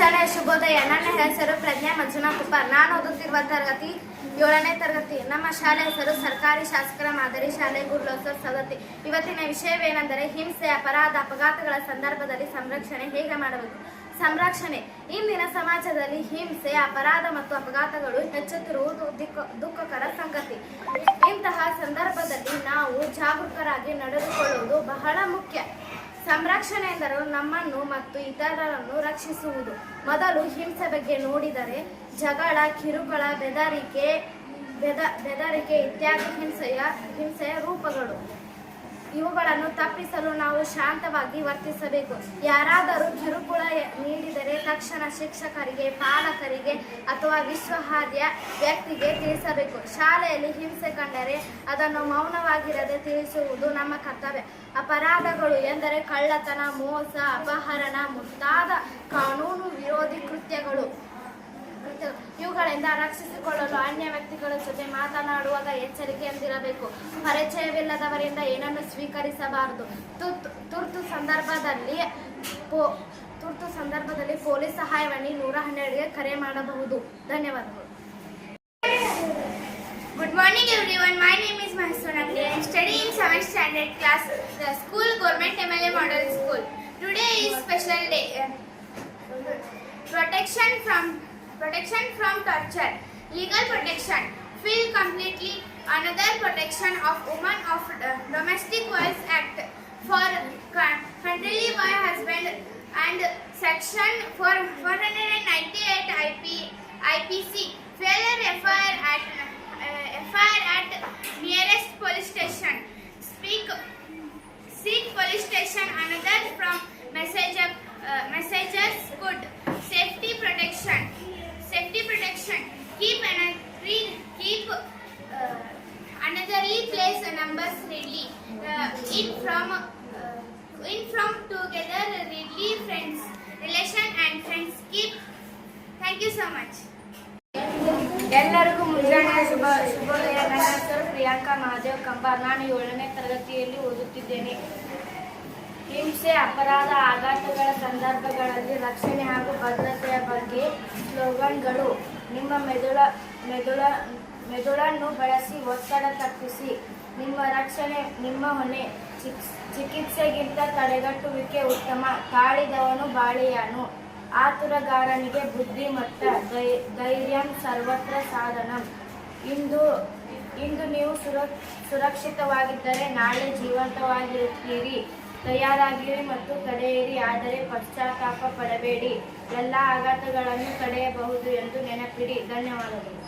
ಮುಂಜಾನೆ ಶುಭೋದಯ. ನನ್ನ ಹೆಸರು ಪ್ರಜ್ಞಾ ಮಂಜುನಾಥ್ ಕುಪ್ಪಾರ್. ನಾನು ಓದುತ್ತಿರುವ ತರಗತಿ 7ನೇ ತರಗತಿ. ನಮ್ಮ ಶಾಲೆ ಹೆಸರು ಸರ್ಕಾರಿ ಶಾಸಕರ ಮಾದರಿ ಶಾಲೆ ಗುರುಲೋಸರ್ ಸವದತ್ತಿ. ಇವತ್ತಿನ ವಿಷಯವೇನೆಂದರೆ ಹಿಂಸೆ, ಅಪರಾಧ, ಅಪಘಾತಗಳ ಸಂದರ್ಭದಲ್ಲಿ ಸಂರಕ್ಷಣೆ ಹೇಗೆ ಮಾಡಬೇಕು. ಸಂರಕ್ಷಣೆ. ಇಂದಿನ ಸಮಾಜದಲ್ಲಿ ಹಿಂಸೆ, ಅಪರಾಧ ಮತ್ತು ಅಪಘಾತಗಳು ಹೆಚ್ಚುತ್ತಿರುವುದು ದುಃಖಕರ ಸಂಗತಿ. ಇಂತಹ ಸಂದರ್ಭದಲ್ಲಿ ನಾವು ಜಾಗರೂಕರಾಗಿ ನಡೆದುಕೊಳ್ಳುವುದು ಬಹಳ ಮುಖ್ಯ. ಸಂರಕ್ಷಣೆ ಎಂದರೆ ನಮ್ಮನ್ನು ಮತ್ತು ಇತರರನ್ನು ರಕ್ಷಿಸುವುದು. ಮೊದಲು ಹಿಂಸೆ ಬಗ್ಗೆ ನೋಡಿದರೆ ಜಗಳ, ಕಿರುಕುಳ, ಬೆದರಿಕೆ ಇತ್ಯಾದಿ ಹಿಂಸೆಯ ರೂಪಗಳು. ಇವುಗಳನ್ನು ತಪ್ಪಿಸಲು ನಾವು ಶಾಂತವಾಗಿ ವರ್ತಿಸಬೇಕು. ಯಾರಾದರೂ ಕಿರುಕುಳ ನೀಡಿದರೆ ತಕ್ಷಣ ಶಿಕ್ಷಕರಿಗೆ, ಪಾಲಕರಿಗೆ ಅಥವಾ ವಿಶ್ವಾಸಾರ್ಹ ವ್ಯಕ್ತಿಗೆ ತಿಳಿಸಬೇಕು. ಶಾಲೆಯಲ್ಲಿ ಹಿಂಸೆ ಕಂಡರೆ ಅದನ್ನು ಮೌನವಾಗಿರದೆ ತಿಳಿಸುವುದು ನಮ್ಮ ಕರ್ತವ್ಯ. ಅಪರಾಧಗಳು ಎಂದರೆ ಕಳ್ಳತನ, ಮೋಸ, ಅಪಹರಣ ಮುಂತಾದ ಕಾನೂನು ವಿರೋಧಿ ಕೃತ್ಯಗಳು. ಇವುಗಳಿಂದ ರಕ್ಷಿಸಿಕೊಳ್ಳಲು ಅನ್ಯ ವ್ಯಕ್ತಿಗಳ ಜೊತೆ ಮಾತನಾಡುವಾಗ ಎಚ್ಚರಿಕೆಯಿಂದಿರಬೇಕು. ಪರಿಚಯವಿಲ್ಲದವರಿಂದ ಏನನ್ನು ಸ್ವೀಕರಿಸಬಾರದು. ತುರ್ತು ಸಂದರ್ಭದಲ್ಲಿ ಪೊಲೀಸ್ ಸಹಾಯವಾಣಿ 112ಗೆ ಕರೆ ಮಾಡಬಹುದು. ಧನ್ಯವಾದಗಳು. Good morning everyone. My name is Mahsuna. I am studying in 7th standard class, the school Government MLA Model School. Today is special day. Protection from torture, legal protection, feel completely another protection of women of Domestic Violence Act for contrary by husband and section 498 IPC. Failure FIR at nearest police station. Seek police station another from messages good. Safety protection. Keep anotherly place numbers readily. In from together readily friends. Relation and friends keep. Thank you so much. ಎಲ್ಲರಿಗೂ ಮುಂಜಾನೆ ಶುಭೋದಯ. ನನ್ನ ಹೆಸರು ಪ್ರಿಯಾಂಕಾ ಮಹಾದೇವ್ ಕಂಬಾರ್. ನಾನು 7ನೇ ತರಗತಿಯಲ್ಲಿ ಓದುತ್ತಿದ್ದೇನೆ. ಹಿಂಸೆ, ಅಪರಾಧ, ಆಘಾತಗಳ ಸಂದರ್ಭಗಳಲ್ಲಿ ರಕ್ಷಣೆ ಹಾಗೂ ಭದ್ರತೆಯ ಬಗ್ಗೆ ಸ್ಲೋಗನ್ಗಳು. ನಿಮ್ಮ ಮೆದುಳನ್ನು ಬಳಸಿ ಒತ್ತಡ ತಪ್ಪಿಸಿ. ನಿಮ್ಮ ರಕ್ಷಣೆ ನಿಮ್ಮ ಹೊಣೆ. ಚಿಕಿತ್ಸೆಗಿಂತ ತಡೆಗಟ್ಟುವಿಕೆ ಉತ್ತಮ. ತಾಳಿದವನು ಬಾಳಿಯಾನು. ಆತುರಗಾರನಿಗೆ ಬುದ್ಧಿಮಟ್ಟ. ಧೈರ್ಯಂ ಸರ್ವತ್ರ ಸಾಧನಂ. ಇಂದು ನೀವು ಸುರಕ್ಷಿತವಾಗಿದ್ದರೆ ನಾಳೆ ಜೀವಂತವಾಗಿರುತ್ತೀರಿ. ತಯಾರಾಗಿರಿ ಮತ್ತು ತಡೆಯಿರಿ, ಆದರೆ ಪಶ್ಚಾತ್ತಾಪ ಪಡಬೇಡಿ. ಎಲ್ಲ ಆಘಾತಗಳನ್ನು ತಡೆಯಬಹುದು ಎಂದು ನೆನಪಿಡಿ. ಧನ್ಯವಾದಗಳು.